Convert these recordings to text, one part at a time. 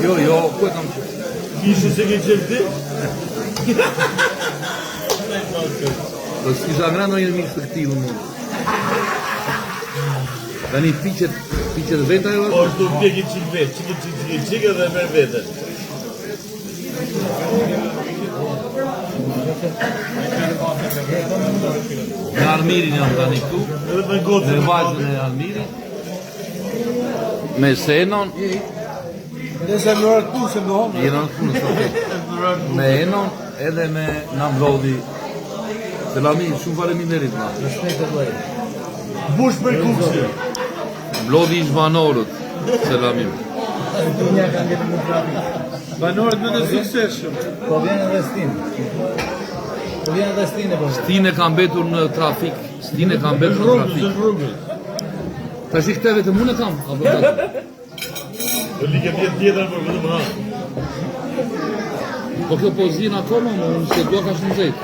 Jo, ku e kam që? Kishe se ke qef ti? Do s'kisha vra në një mikë të këti unë. Da një piqet veta e vërë? O, shtu pjeki qik vetë, qik edhe me vete. Në Armirin jam tani këtu, Edhe me gotë. në vajzën e Armirit, me Senon, Nëse më rëtu se më honë. jenon këtu në sotet, me Enon edhe me në mblodhi. Selami, shumë faleminderit ma. Bush për kukësi. Mblodhi i zbanorët, Selami. Banorët më të sukseshëm. Po vjen edhe Stinë. Stine ka mbetur në trafik, Stine ka mbetur në trafik. Ta shi këte vetëm unë e kam, apo të? Do like vjetë tjetër për vetëm ha. Po kjo po zinë akoma, unë se dua ka shumë zejtë.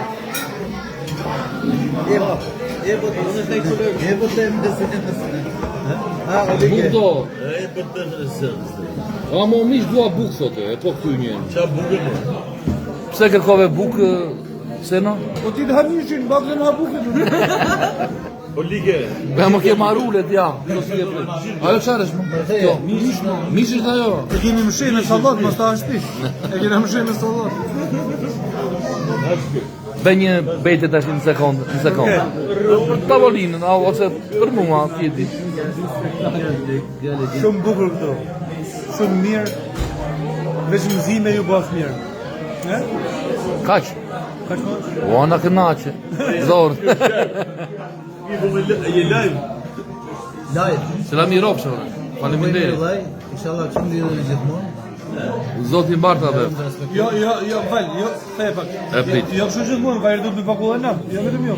Buk do, E për të nësën. a mo mish dua buk, thote, e po këtu njën. Qa buke më? Pse kërkove buk, Seno? Po ti të hamishin, bakë në habuke të. Po like. Be më ke marullet, ja. Ajo qarësh më? Kjo, mish është ajo. E kemi mëshej me salat, më sta në shpi. E kena mëshej me salat. Be një bejte tash në sekundë. Për tavolinën, ose për mua, tjeti. Shumë bukur këto. Shumë mirë. Veç mëzime ju bashkë mirë. Kaq. Kaq më? O, në kënaqe. Zorë. Je live. Selami Ropshë, faleminderit. Inshallah shumë lidhë në gjithmonë. Zoti mbarta dhe. Jo, val, jo, the pak. E prit. Jo, kështu gjithmonë, vajrë do të pakullë nam. Jo, vetëm jo.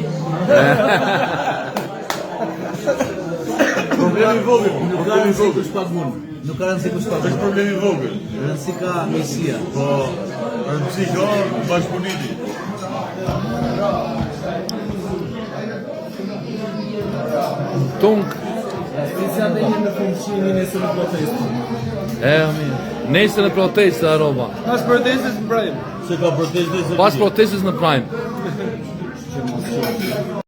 Problemi vogël. Nuk ka rëndësi kush pagun. Nuk ka rëndësi kush pagun. Është problemi vogël. Rëndësi ka misia. Po, rëndësi ka bashkëpunimi. Tunk. Fisja dhe një në funksionimi nesër në protestë. Mirë. Nesër në protestë, Aroma. Pas protestës më brajmë. Se ka proteste se Pas protestës në Prime.